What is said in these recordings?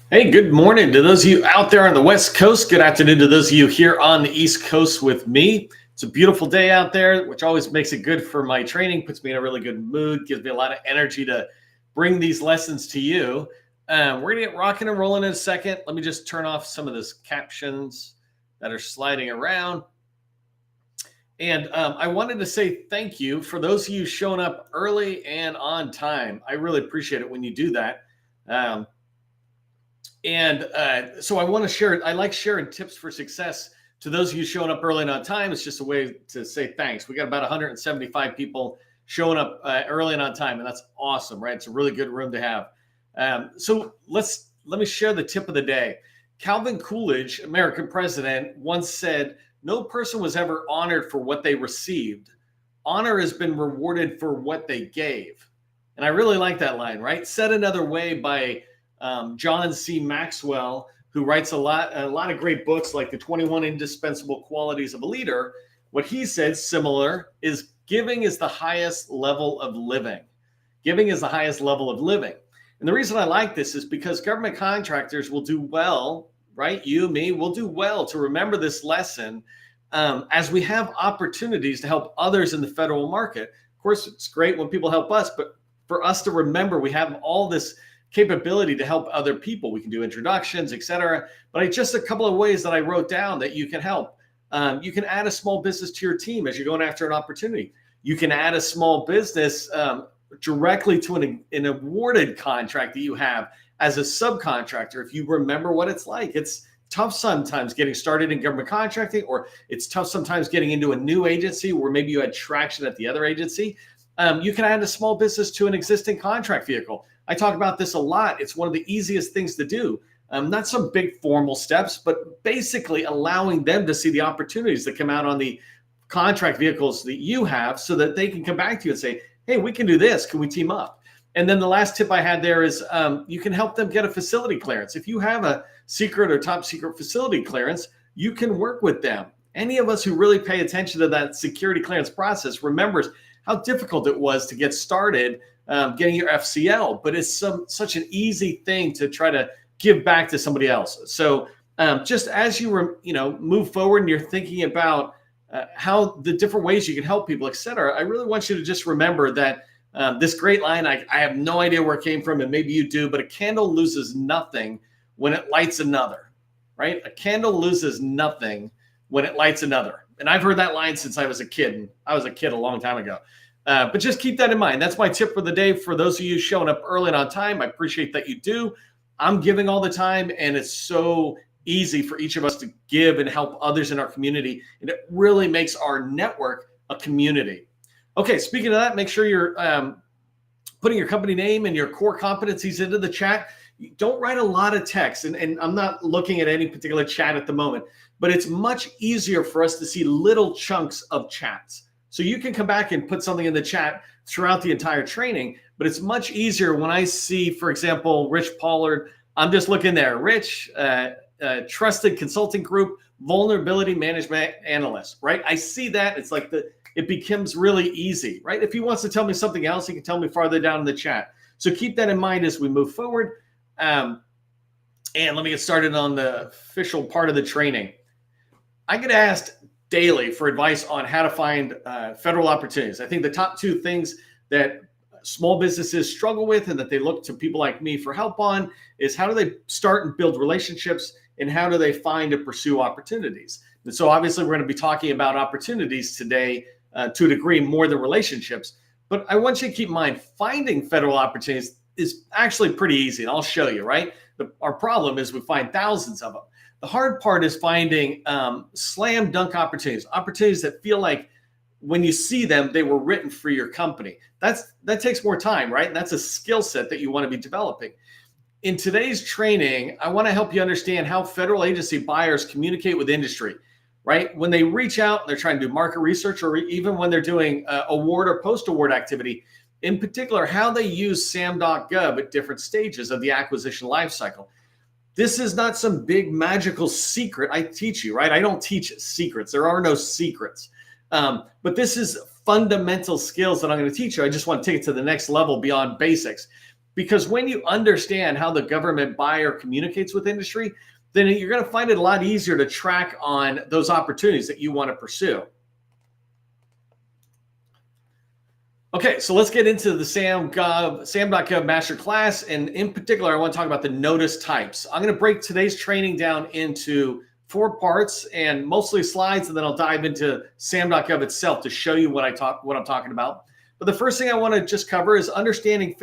Hey, good morning to those of you out there on the West Coast. Good afternoon to those of you here on the East Coast with me. It's a beautiful day out there, which always makes it good for my training, puts me in a really good mood, gives me a lot of energy to bring these lessons to you. We're going to get rocking and rolling in a second. Let me just turn off some of those captions that are sliding around. And I wanted to say thank you for those of you showing up early and on time. I really appreciate it when you do that. So I want to share, I like sharing tips for success to those of you showing up early and on time. It's just a way to say thanks. We got about 175 people showing up early and on time, and that's awesome, right? It's a really good room to have. So let me share the tip of the day. Calvin Coolidge, American president, once said, "No person was ever honored for what they received. Honor has been rewarded for what they gave." And I really like that line, right? Said another way by John C. Maxwell, who writes a lot of great books like the 21 Indispensable Qualities of a Leader. What he said, similar, is giving is the highest level of living. Giving is the highest level of living. And the reason I like this is because government contractors will do well, right? You, me, will do well to remember this lesson as we have opportunities to help others in the federal market. Of course, it's great when people help us, but for us to remember we have all this capability to help other people. We can do introductions, etc. But just a couple of ways that I wrote down that you can help. You can add a small business to your team as you're going after an opportunity. You can add a small business directly to an awarded contract that you have as a subcontractor. If you remember what it's like, it's tough sometimes getting started in government contracting, or it's tough sometimes getting into a new agency where maybe you had traction at the other agency. You can add a small business to an existing contract vehicle. I talk about this a lot. It's one of the easiest things to do. Not some big formal steps, but basically allowing them to see the opportunities that come out on the contract vehicles that you have so that they can come back to you and say, hey, we can do this. Can we team up? And then the last tip I had there is you can help them get a facility clearance. If you have a secret or top secret facility clearance, you can work with them. Any of us who really pay attention to that security clearance process remembers how difficult it was to get started getting your FCL, but it's such an easy thing to try to give back to somebody else. So just as you move forward and you're thinking about how the different ways you can help people, et cetera, I really want you to just remember that this great line, I have no idea where it came from, and maybe you do, but a candle loses nothing when it lights another, right? A candle loses nothing when it lights another. And I've heard that line since I was a kid, and I was a kid a long time ago. But just keep that in mind. That's my tip for the day. For those of you showing up early and on time, I appreciate that you do. I'm giving all the time, and it's so easy for each of us to give and help others in our community. And it really makes our network a community. Okay, speaking of that, make sure you're putting your company name and your core competencies into the chat. Don't write a lot of text, and I'm not looking at any particular chat at the moment, but it's much easier for us to see little chunks of chats. So you can come back and put something in the chat throughout the entire training, but it's much easier when I see, for example, Rich Pollard. I'm just looking there. Rich, trusted consulting group, vulnerability management analyst, right? I see that. It's like it becomes really easy, right? If he wants to tell me something else, he can tell me farther down in the chat. So keep that in mind as we move forward. And let me get started on the official part of the training. I get asked daily for advice on how to find federal opportunities. I think the top two things that small businesses struggle with and that they look to people like me for help on is how do they start and build relationships, and how do they find and pursue opportunities. And so obviously we're going to be talking about opportunities today to a degree more than relationships. But I want you to keep in mind, finding federal opportunities is actually pretty easy, and I'll show you, right? Our problem is we find thousands of them. The hard part is finding slam dunk opportunities that feel like when you see them, they were written for your company. That takes more time, right? And that's a skill set that you want to be developing. In today's training, I want to help you understand how federal agency buyers communicate with industry, right? When they reach out and they're trying to do market research, or even when they're doing award or post-award activity, in particular, how they use SAM.Gov at different stages of the acquisition lifecycle. This is not some big magical secret I teach you, right? I don't teach secrets. There are no secrets. But this is fundamental skills that I'm going to teach you. I just want to take it to the next level beyond basics. Because when you understand how the government buyer communicates with industry, then you're going to find it a lot easier to track on those opportunities that you want to pursue. Okay, so let's get into the SAM.Gov Masterclass, and in particular, I want to talk about the notice types. I'm going to break today's training down into 4 parts and mostly slides, and then I'll dive into SAM.Gov itself to show you what I'm talking about. But the first thing I want to just cover is understanding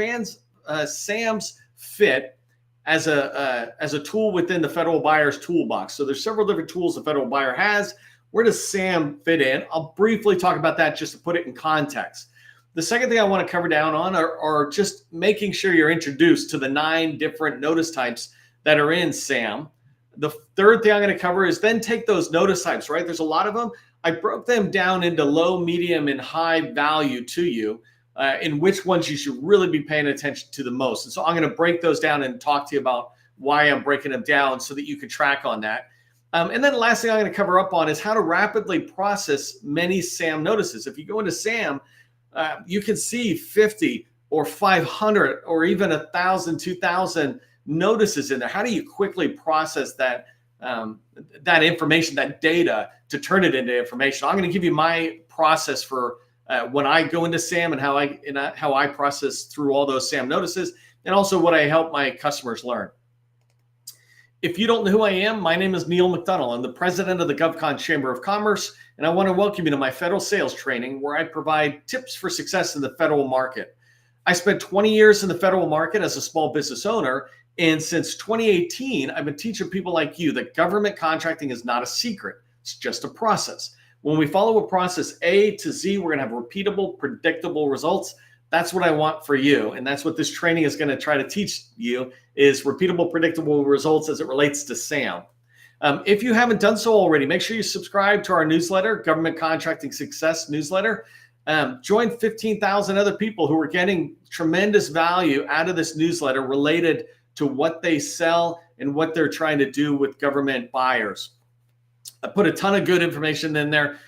SAM's fit as a tool within the federal buyer's toolbox. So there's several different tools the federal buyer has. Where does SAM fit in? I'll briefly talk about that just to put it in context. The second thing I want to cover down on are just making sure you're introduced to the 9 different notice types that are in SAM. The third thing I'm going to cover is then take those notice types, right? There's a lot of them. I broke them down into low, medium, and high value to you, in which ones you should really be paying attention to the most. And so I'm going to break those down and talk to you about why I'm breaking them down so that you can track on that. And then the last thing I'm going to cover up on is how to rapidly process many SAM notices. If you go into SAM, you can see 50 or 500 or even 1,000, 2,000 notices in there. How do you quickly process that information, that data, to turn it into information? I'm going to give you my process for when I go into SAM and how I process through all those SAM notices, and also what I help my customers learn. If you don't know who I am, my name is Neil McDonald. I'm the president of the GovCon Chamber of Commerce, and I want to welcome you to my federal sales training, where I provide tips for success in the federal market. I spent 20 years in the federal market as a small business owner, and since 2018, I've been teaching people like you that government contracting is not a secret. It's just a process. When we follow a process A to Z, we're going to have repeatable, predictable results. That's what I want for you. And that's what this training is going to try to teach you, is repeatable, predictable results as it relates to SAM. If you haven't done so already, make sure you subscribe to our newsletter, Government Contracting Success newsletter. Join 15,000 other people who are getting tremendous value out of this newsletter related to what they sell and what they're trying to do with government buyers. I put a ton of good information in there.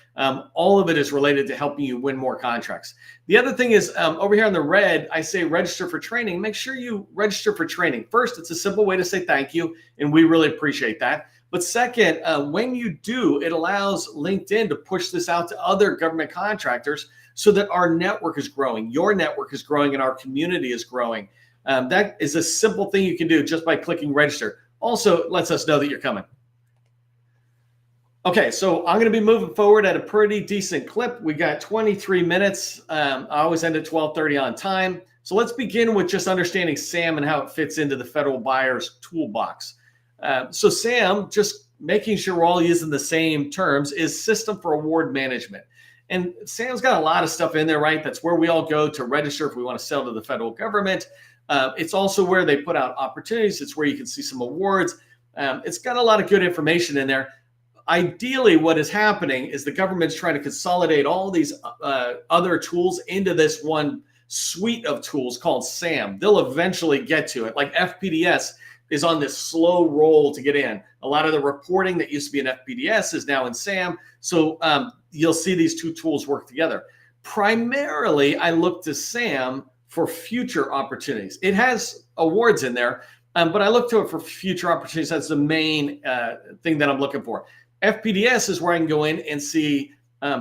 All of it is related to helping you win more contracts. The other thing is over here on the red, I say register for training. Make sure you register for training. First, it's a simple way to say thank you, and we really appreciate that. But second, when you do, it allows LinkedIn to push this out to other government contractors so that our network is growing, your network is growing, and our community is growing. That is a simple thing you can do just by clicking register. Also, it lets us know that you're coming. Okay, so I'm going to be moving forward at a pretty decent clip. We got 23 minutes. I always end at 12:30 on time. So let's begin with just understanding SAM and how it fits into the federal buyer's toolbox. So SAM, just making sure we're all using the same terms, is System for Award Management. And SAM's got a lot of stuff in there, right? That's where we all go to register if we want to sell to the federal government. It's also where they put out opportunities. It's where you can see some awards. It's got a lot of good information in there. Ideally, what is happening is the government's trying to consolidate all these other tools into this one suite of tools called SAM. They'll eventually get to it. Like FPDS is on this slow roll to get in. A lot of the reporting that used to be in FPDS is now in SAM. So you'll see these two tools work together. Primarily, I look to SAM for future opportunities. It has awards in there, but I look to it for future opportunities. That's the main thing that I'm looking for. FPDS is where I can go in and see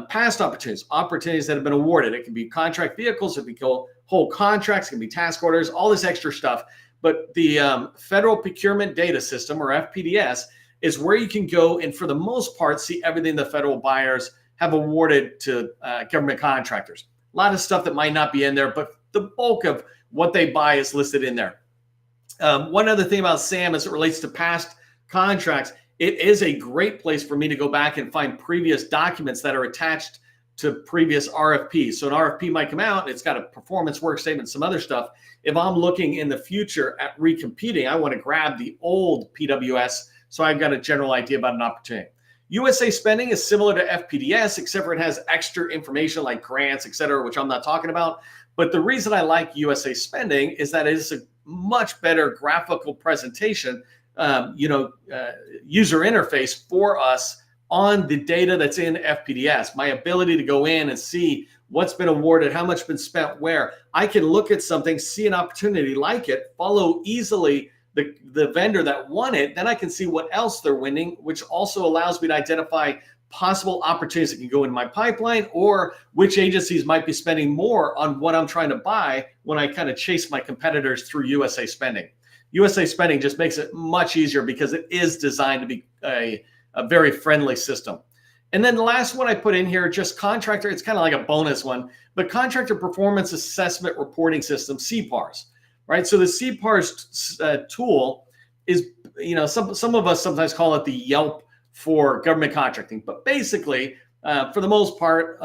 past opportunities that have been awarded. It can be contract vehicles, it can be whole contracts, it can be task orders, all this extra stuff. But the Federal Procurement Data System, or FPDS, is where you can go and, for the most part, see everything the federal buyers have awarded to government contractors. A lot of stuff that might not be in there, but the bulk of what they buy is listed in there. One other thing about SAM as it relates to past contracts, it is a great place for me to go back and find previous documents that are attached to previous RFPs. So an RFP might come out, it's got a performance work statement, some other stuff. If I'm looking in the future at recompeting, I want to grab the old PWS so I've got a general idea about an opportunity. USA Spending is similar to FPDS, except for it has extra information like grants, et cetera, which I'm not talking about. But the reason I like USA Spending is that it is a much better graphical presentation, user interface for us on the data that's in FPDS. My ability to go in and see what's been awarded, how much been spent where. I can look at something, see an opportunity, like it, follow easily the vendor that won it. Then I can see what else they're winning, which also allows me to identify possible opportunities that can go in my pipeline, or which agencies might be spending more on what I'm trying to buy when I kind of chase my competitors through USA Spending. USA Spending just makes it much easier because it is designed to be a very friendly system. And then the last one I put in here, just contractor, it's kind of like a bonus one, but Contractor Performance Assessment Reporting System, CPARS, right? So the CPARS tool is, some of us sometimes call it the Yelp for government contracting, but basically, for the most part,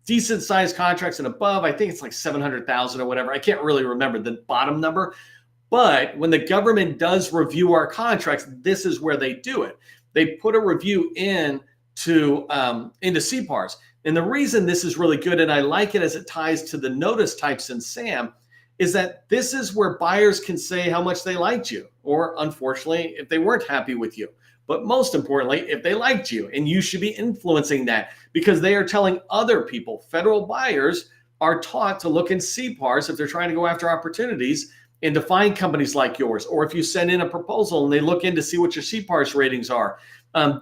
decent sized contracts and above, I think it's like 700,000 or whatever. I can't really remember the bottom number, but when the government does review our contracts, this is where they do it. They put a review into CPARS. And the reason this is really good, and I like it as it ties to the notice types in SAM, is that this is where buyers can say how much they liked you, or unfortunately, if they weren't happy with you. But most importantly, if they liked you, and you should be influencing that, because they are telling other people. Federal buyers are taught to look in CPARS if they're trying to go after opportunities and to find companies like yours. Or if you send in a proposal and they look in to see what your CPARS ratings are.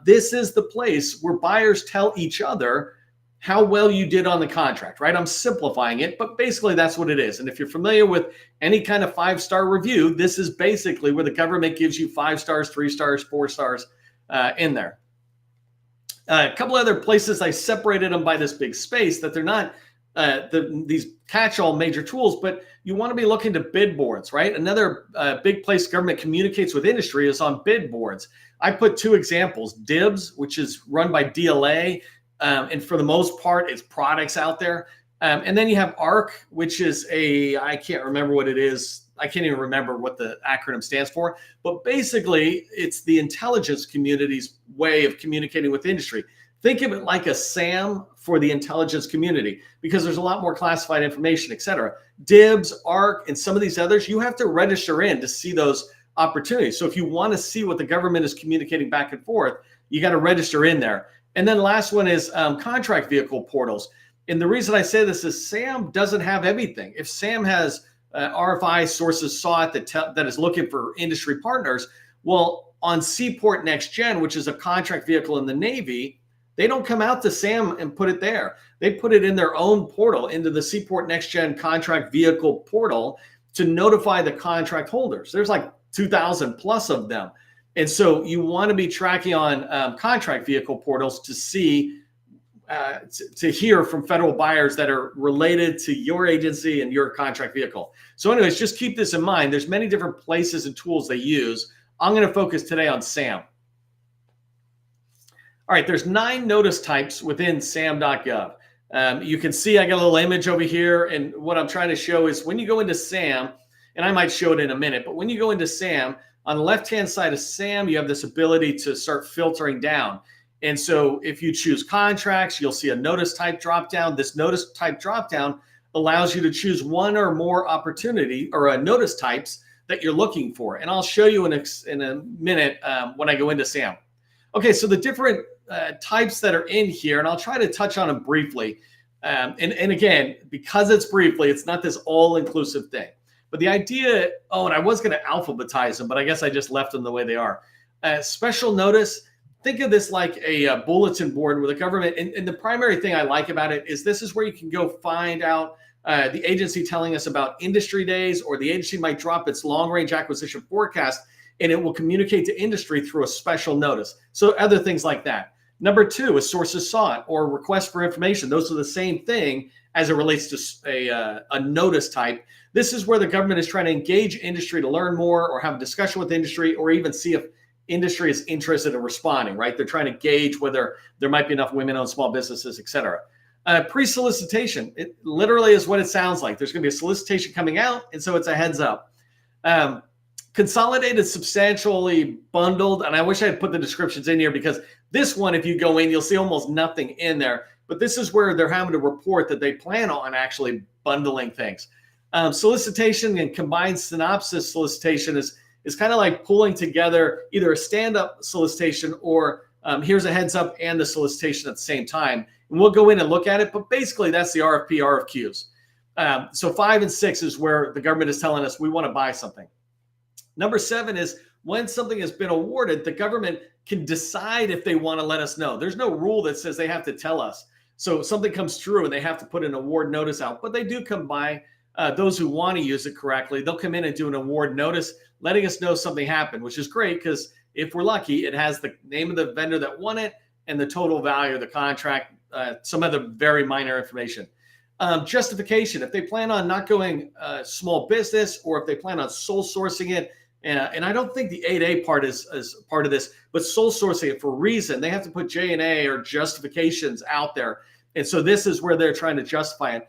This is the place where buyers tell each other how well you did on the contract, right? I'm simplifying it, but basically that's what it is. And if you're familiar with any kind of 5-star review, this is basically where the government gives you 5 stars, 3 stars, 4 stars in there. A couple other places, I separated them by this big space, that they're not these catch-all major tools, but you want to be looking to bid boards, right? Another big place government communicates with industry is on bid boards. I put 2 examples: DIBS, which is run by DLA, and for the most part, it's products out there. And then you have ARC, which is I can't remember what it is. I can't even remember what the acronym stands for, but basically it's the intelligence community's way of communicating with industry. Think of it like a SAM for the intelligence community, because there's a lot more classified information, et cetera. DIBS, ARC, and some of these others, you have to register in to see those opportunities. So if you want to see what the government is communicating back and forth, you got to register in there. And then last one is contract vehicle portals. And the reason I say this is SAM doesn't have everything. If SAM has RFI sources sought that is looking for industry partners, well, on Seaport Next Gen, which is a contract vehicle in the Navy, they don't come out to SAM and put it there. They put it in their own portal, into the Seaport Next Gen contract vehicle portal, to notify the contract holders. There's like 2,000 plus of them. And so you want to be tracking on contract vehicle portals to see, to hear from federal buyers that are related to your agency and your contract vehicle. So anyways, just keep this in mind. There's many different places and tools they use. I'm going to focus today on SAM. All right, there's 9 notice types within SAM.Gov. You can see I got a little image over here, and what I'm trying to show is when you go into SAM, and I might show it in a minute, but when you go into SAM, on the left-hand side of SAM, you have this ability to start filtering down. And so if you choose contracts, you'll see a notice type drop-down. This notice type drop-down allows you to choose one or more opportunity or notice types that you're looking for. And I'll show you in a minute when I go into SAM. Okay, so the different types that are in here, and I'll try to touch on them briefly. And again, because it's briefly, it's not this all-inclusive thing. But the idea, and I was going to alphabetize them, but I guess I just left them the way they are. Special notice, think of this like a bulletin board with the government. And the primary thing I like about it is this is where you can go find out the agency telling us about industry days, or the agency might drop its long-range acquisition forecast, and it will communicate to industry through a special notice. So other things like that. Number 2 is sources sought or request for information. Those are the same thing as it relates to a notice type. This is where the government is trying to engage industry to learn more, or have a discussion with industry, or even see if industry is interested in responding, right? They're trying to gauge whether there might be enough women-owned small businesses, et cetera. Pre-solicitation, it literally is what it sounds like. There's going to be a solicitation coming out, and so it's a heads up. Consolidated, substantially bundled, and I wish I had put the descriptions in here, because this one, if you go in, you'll see almost nothing in there. But this is where they're having to report that they plan on actually bundling things. Solicitation and combined synopsis solicitation is kind of like pulling together either a stand-up solicitation or here's a heads up and the solicitation at the same time. and we'll go in and look at it. But basically, that's the RFP, RFQs. So 5 and 6 is where the government is telling us we want to buy something. Number 7 is when something has been awarded, the government can decide if they want to let us know. There's no rule that says they have to tell us. So something comes through and they have to put an award notice out, but they do come by. Those who want to use it correctly, they'll come in and do an award notice, letting us know something happened, which is great because if we're lucky, it has the name of the vendor that won it and the total value of the contract, some other very minor information. Justification, if they plan on not going small business or if they plan on sole sourcing it, and I don't think the 8A part is part of this, but sole sourcing it for a reason, they have to put J&A or justifications out there. And so this is where they're trying to justify it.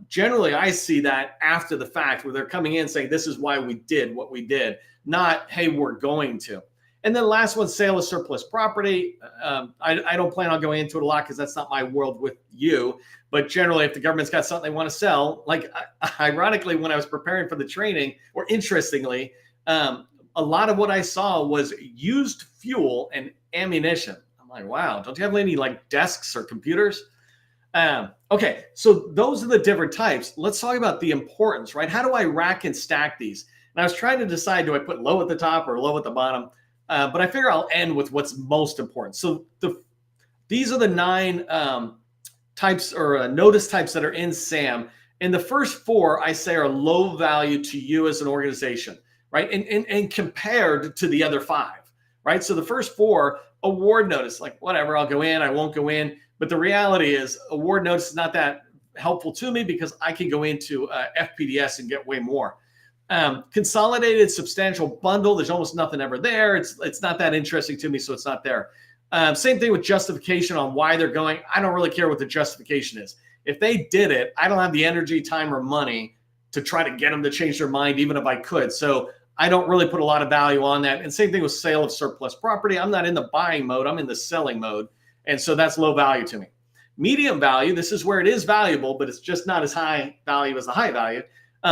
Generally, I see that after the fact where they're coming in saying, this is why we did what we did, not, hey, we're going to. And then last one, sale of surplus property. I don't plan on going into it a lot because that's not my world with you. But generally, if the government's got something they want to sell, like ironically, when I was preparing for the training, or interestingly, a lot of what I saw was used fuel and ammunition. I'm like, wow, don't you have any like desks or computers? Okay, so those are the different types. Let's talk about the importance, right? How do I rack and stack these? And I was trying to decide, do I put low at the top or low at the bottom? But I figure I'll end with what's most important. So these are the 9 types or notice types that are in SAM. And the first 4 I say are low value to you as an organization, right? And compared to the other 5, right? So the first 4, award notice, like whatever, I'll go in, I won't go in. But the reality is award notice is not that helpful to me because I can go into FPDS and get way more. Consolidated substantial bundle, there's almost nothing ever there. It's not that interesting to me, so it's not there. Same thing with justification on why they're going. I don't really care what the justification is. If they did it, I don't have the energy, time, or money to try to get them to change their mind, even if I could. So I don't really put a lot of value on that. And same thing with sale of surplus property. I'm not in the buying mode, I'm in the selling mode. And so that's low value to me. Medium value, this is where it is valuable, but it's just not as high value as the high value.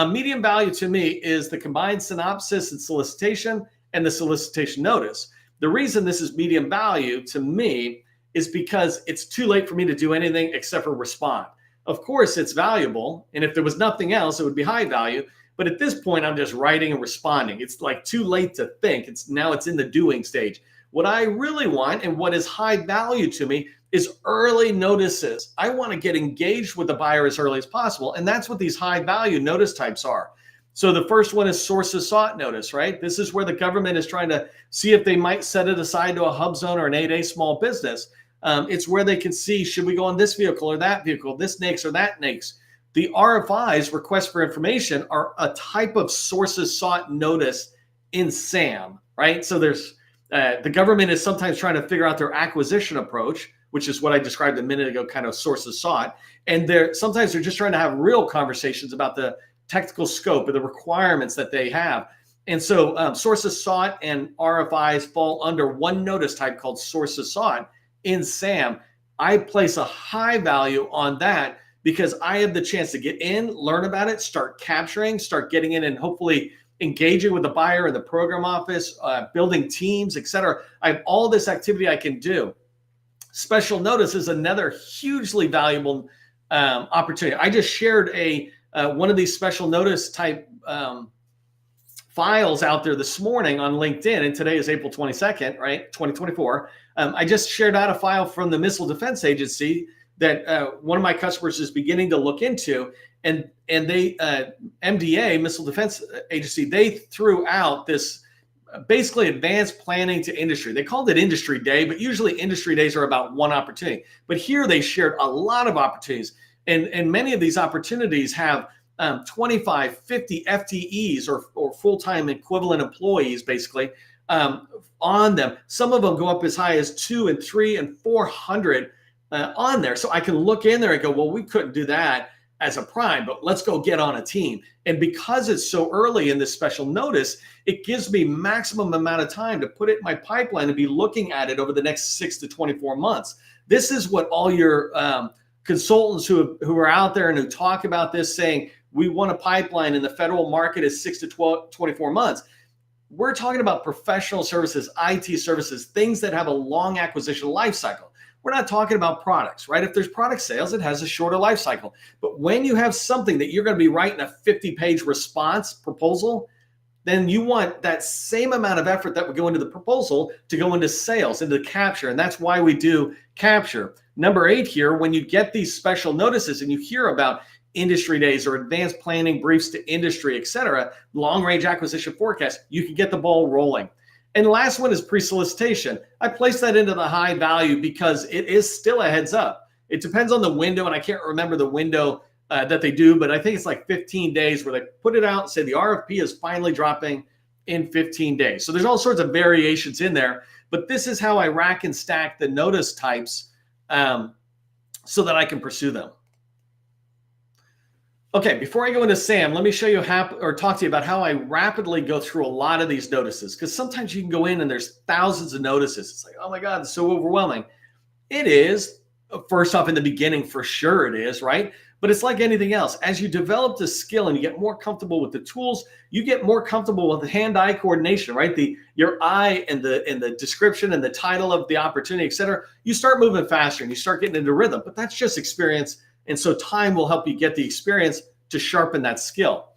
Medium value to me is the combined synopsis and solicitation and the solicitation notice. The reason this is medium value to me is because it's too late for me to do anything except for respond. Of course, it's valuable. And if there was nothing else, it would be high value. But at this point, I'm just writing and responding. It's like too late to think. Now it's in the doing stage. What I really want and what is high value to me is early notices. I want to get engaged with the buyer as early as possible. And that's what these high value notice types are. So the first one is sources sought notice, right? This is where the government is trying to see if they might set it aside to a hub zone or an 8A small business. It's where they can see, should we go on this vehicle or that vehicle, this NAICS or that NAICS. The RFIs, requests for information, are a type of sources sought notice in SAM, right? So there's the government is sometimes trying to figure out their acquisition approach, which is what I described a minute ago, kind of sources sought. And sometimes they're just trying to have real conversations about the technical scope of the requirements that they have. And so sources sought and RFIs fall under one notice type called sources sought in SAM. I place a high value on that because I have the chance to get in, learn about it, start capturing, start getting in and hopefully engaging with the buyer in the program office, building teams, et cetera. I have all this activity I can do. Special notice is another hugely valuable opportunity. I just shared one of these special notice type files out there this morning on LinkedIn, and today is April 22nd, right, 2024. I just shared out a file from the Missile Defense Agency that one of my customers is beginning to look into, and they MDA, Missile Defense Agency, they threw out this basically advanced planning to industry. They called it Industry Day, but usually Industry Days are about one opportunity. But here they shared a lot of opportunities, and many of these opportunities have 25, 50 FTEs or full-time equivalent employees basically on them. Some of them go up as high as 200 and 300 and 400 on there. So I can look in there and go, well, we couldn't do that as a prime, but let's go get on a team. And because it's so early in this special notice, it gives me maximum amount of time to put it in my pipeline and be looking at it over the next 6 to 24 months. This is what all your consultants who are out there and who talk about this saying, we want a pipeline in the federal market is 6 to 24 months. We're talking about professional services, IT services, things that have a long acquisition life cycle. we're not talking about products, right? If there's product sales, it has a shorter life cycle. But when you have something that you're going to be writing a 50-page response proposal, then you want that same amount of effort that would go into the proposal to go into sales, into capture. And that's why we do capture. Number 8 here, when you get these special notices and you hear about industry days or advanced planning briefs to industry, et cetera, long range acquisition forecast, you can get the ball rolling. And the last one is pre-solicitation. I place that into the high value because it is still a heads up. It depends on the window, and I can't remember the window that they do, but I think it's like 15 days where they put it out and say the RFP is finally dropping in 15 days. So there's all sorts of variations in there, but this is how I rack and stack the notice types so that I can pursue them. Okay, before I go into SAM, let me show you talk to you about how I rapidly go through a lot of these notices, because sometimes you can go in and there's thousands of notices. It's like, oh my God, it's so overwhelming. It is, first off, in the beginning, for sure it is, right? But it's like anything else. As you develop the skill and you get more comfortable with the tools, you get more comfortable with the hand-eye coordination, right? Your eye and the description and the title of the opportunity, et cetera. You start moving faster and you start getting into rhythm, but that's just experience. And so time will help you get the experience to sharpen that skill.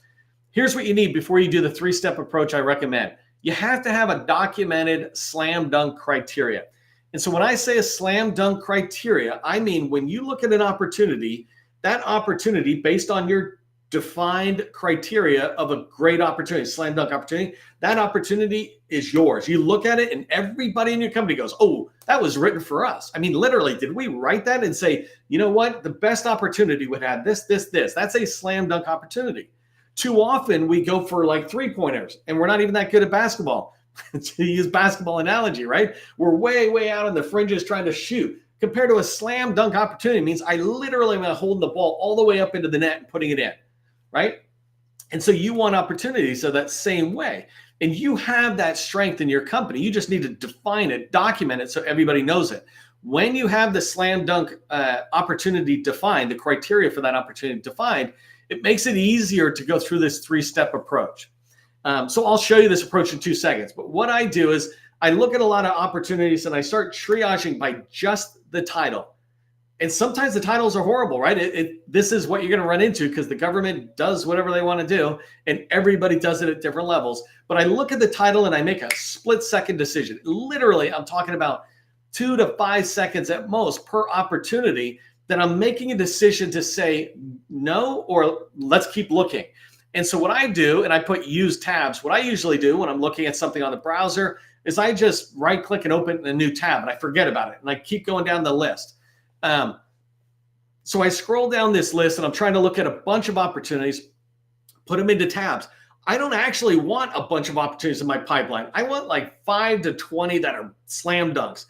Here's what you need before you do the 3-step approach I recommend. You have to have a documented slam dunk criteria. And so when I say a slam dunk criteria, I mean when you look at an opportunity, that opportunity based on your defined criteria of a great opportunity, slam dunk opportunity, that opportunity is yours. You look at it and everybody in your company goes, oh, that was written for us. I mean, literally, did we write that and say, you know what? The best opportunity would have this, this, this. That's a slam dunk opportunity. Too often we go for like 3-pointers and we're not even that good at basketball. To use basketball analogy, right? We're way, way out on the fringes trying to shoot. Compared to a slam dunk opportunity means I literally am holding the ball all the way up into the net and putting it in, right? And so you want opportunities so that same way. And you have that strength in your company. You just need to define it, document it so everybody knows it. When you have the slam dunk opportunity defined, the criteria for that opportunity defined, it makes it easier to go through this 3-step approach. So I'll show you this approach in 2 seconds. But what I do is I look at a lot of opportunities and I start triaging by just the title. And sometimes the titles are horrible, right? This is what you're going to run into because the government does whatever they want to do and everybody does it at different levels. But I look at the title and I make a split-second decision. Literally, I'm talking about 2 to 5 seconds at most per opportunity that I'm making a decision to say no or let's keep looking. And so what I do, and I put use tabs, what I usually do when I'm looking at something on the browser is I just right-click and open a new tab and I forget about it and I keep going down the list. So I scroll down this list and I'm trying to look at a bunch of opportunities, put them into tabs. I don't actually want a bunch of opportunities in my pipeline. I want like 5 to 20 that are slam dunks.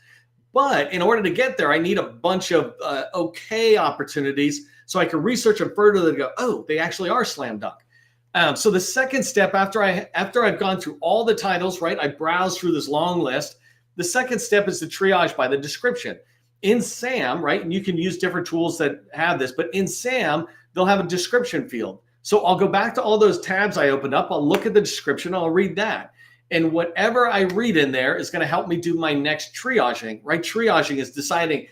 But in order to get there, I need a bunch of okay opportunities so I can research them further and go, oh, they actually are slam dunk. So the second step after I've gone through all the titles, right, I browse through this long list. The second step is to triage by the description. In SAM, right, and you can use different tools that have this, but in SAM, they'll have a description field. So I'll go back to all those tabs I opened up. I'll look at the description. I'll read that. And whatever I read in there is going to help me do my next triaging, right? Triaging is deciding,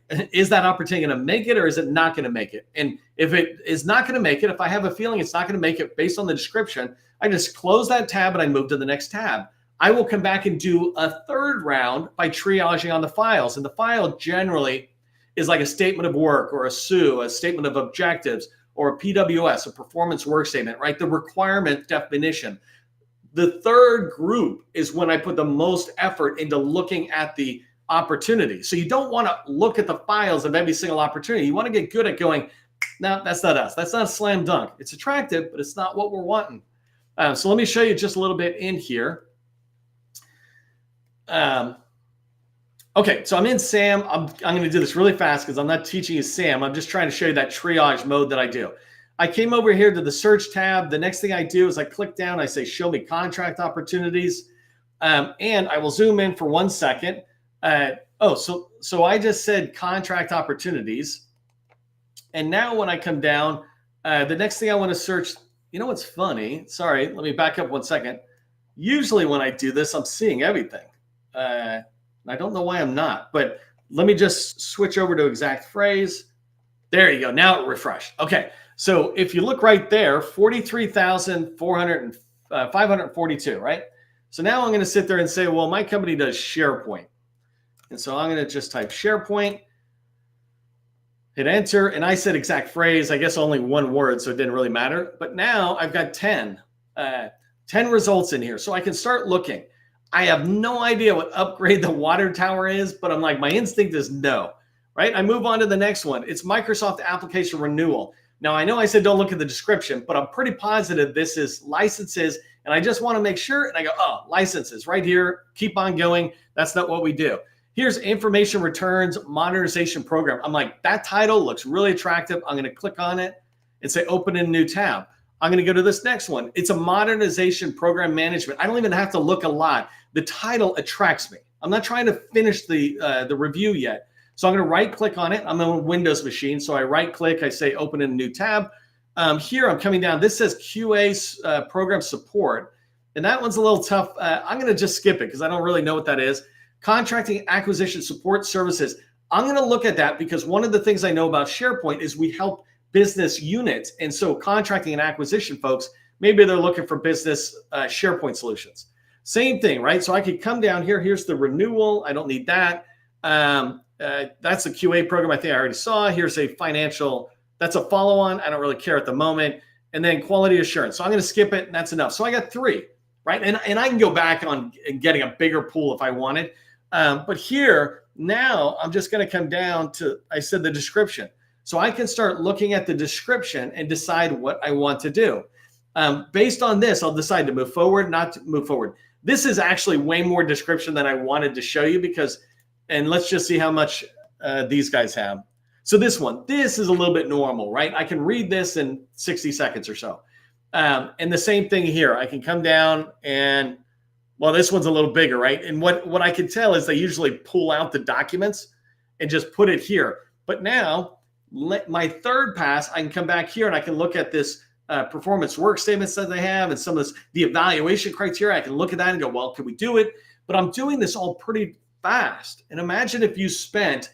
is that opportunity going to make it or is it not going to make it? And if it is not going to make it, if I have a feeling it's not going to make it based on the description, I just close that tab and I move to the next tab. I will come back and do a third round by triaging on the files. And the file generally is like a statement of work or a SU, a statement of objectives, or a PWS, a performance work statement, right? The requirement definition. The third group is when I put the most effort into looking at the opportunity. So you don't want to look at the files of every single opportunity. You want to get good at going, no, that's not us. That's not a slam dunk. It's attractive, but it's not what we're wanting. So let me show you just a little bit in here. Okay, so I'm in SAM. I'm going to do this really fast because I'm not teaching you SAM. I'm just trying to show you that triage mode that I do. I came over here to the search tab. The next thing I do is I click down. I say, show me contract opportunities. And I will zoom in for 1 second. So I just said contract opportunities. And now when I come down, the next thing I want to search, you know what's funny? Sorry, let me back up 1 second. Usually when I do this, I'm seeing everything. I don't know why I'm not, but let me just switch over to exact phrase. There you go. Now it refreshed. Okay. So if you look right there, 43,542, right? So now I'm going to sit there and say, well, my company does SharePoint. And so I'm going to just type SharePoint, hit enter. And I said exact phrase, I guess only one word, so it didn't really matter. But now I've got 10 results in here. So I can start looking. I have no idea what upgrade the water tower is, but I'm like, my instinct is no, right? I move on to the next one. It's Microsoft application renewal. Now, I know I said don't look at the description, but I'm pretty positive this is licenses, and I just want to make sure, and I go, oh, licenses right here, keep on going. That's not what we do. Here's information returns modernization program. I'm like, that title looks really attractive. I'm going to click on it and say open in a new tab. I'm going to go to this next one. It's a modernization program management. I don't even have to look a lot. The title attracts me. I'm not trying to finish the review yet. So I'm going to right click on it. I'm on a Windows machine. So I right click, I say open in a new tab. Here I'm coming down. This says QA program support. And that one's a little tough. I'm going to just skip it because I don't really know what that is. Contracting acquisition support services. I'm going to look at that because one of the things I know about SharePoint is we help business units. And so contracting and acquisition folks, maybe they're looking for business SharePoint solutions. Same thing, right? So I could come down here. Here's the renewal. I don't need that. That's a QA program I think I already saw. Here's a financial, that's a follow-on. I don't really care at the moment. And then quality assurance. So I'm going to skip it, and that's enough. So I got 3, right? And I can go back on getting a bigger pool if I wanted. But here, now I'm just going to come down to, I said the description. So I can start looking at the description and decide what I want to do. Based on this, I'll decide to move forward, not to move forward. This is actually way more description than I wanted to show you because, and let's just see how much these guys have. So this one, this is a little bit normal, right? I can read this in 60 seconds or so. And the same thing here. I can come down and, well, this one's a little bigger, right? And what I can tell is they usually pull out the documents and just put it here. But now, my third pass, I can come back here and I can look at this performance work statements that they have and some of this, the evaluation criteria. I can look at that and go, well, can we do it? But I'm doing this all pretty fast. And imagine if you spent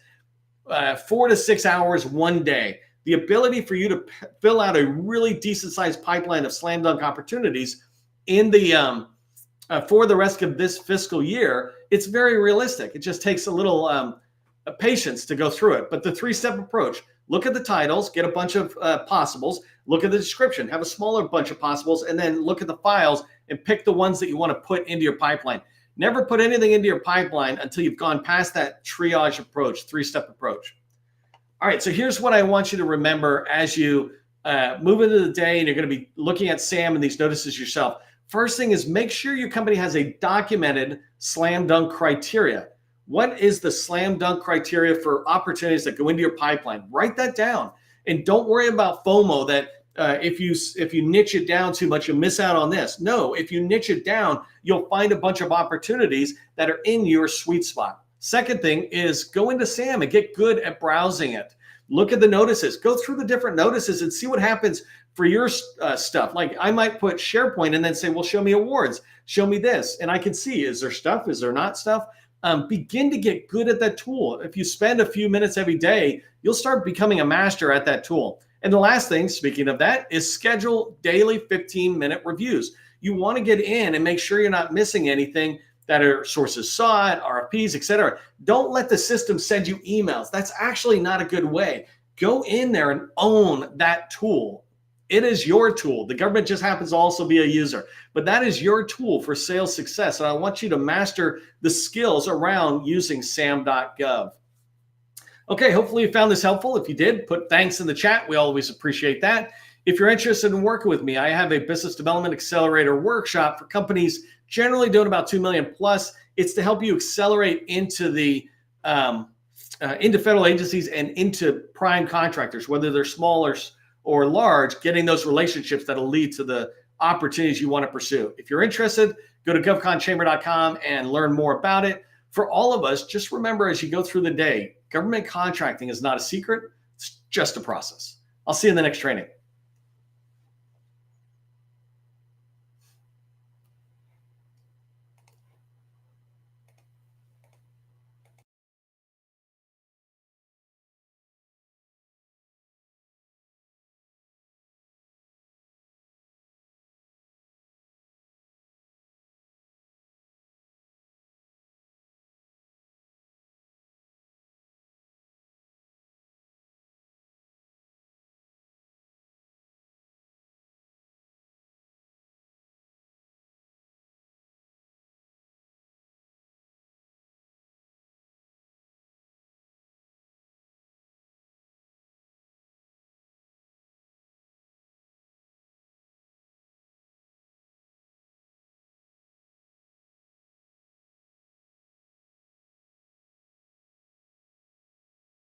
4 to 6 hours one day, the ability for you to fill out a really decent sized pipeline of slam dunk opportunities in the for the rest of this fiscal year. It's very realistic. It just takes a little patience to go through it. But the 3-step approach, look at the titles, get a bunch of possibles, look at the description, have a smaller bunch of possibles, and then look at the files and pick the ones that you want to put into your pipeline. Never put anything into your pipeline until you've gone past that triage approach, 3-step approach. All right, so here's what I want you to remember as you move into the day and you're going to be looking at SAM and these notices yourself. First thing is make sure your company has a documented slam dunk criteria. What is the slam dunk criteria for opportunities that go into your pipeline? Write that down. And don't worry about FOMO that if you niche it down too much, you'll miss out on this. No, if you niche it down, you'll find a bunch of opportunities that are in your sweet spot. Second thing is go into SAM and get good at browsing it. Look at the notices. Go through the different notices and see what happens for your stuff. Like I might put SharePoint and then say, well, show me awards. Show me this. And I can see, is there stuff? Is there not stuff? Begin to get good at that tool. If you spend a few minutes every day, you'll start becoming a master at that tool. And the last thing, speaking of that, is schedule daily 15-minute reviews. You want to get in and make sure you're not missing anything that are sources saw it, RFPs, etc. Don't let the system send you emails. That's actually not a good way. Go in there and own that tool. It is your tool. The government just happens to also be a user, but that is your tool for sales success. And I want you to master the skills around using SAM.Gov. Okay, hopefully you found this helpful. If you did, put thanks in the chat. We always appreciate that. If you're interested in working with me, I have a business development accelerator workshop for companies generally doing about 2 million plus. It's to help you accelerate into the into federal agencies and into prime contractors, whether they're small or large, getting those relationships that'll lead to the opportunities you want to pursue. If you're interested, go to govconchamber.com and learn more about it. For all of us, just remember as you go through the day, government contracting is not a secret. It's just a process. I'll see you in the next training.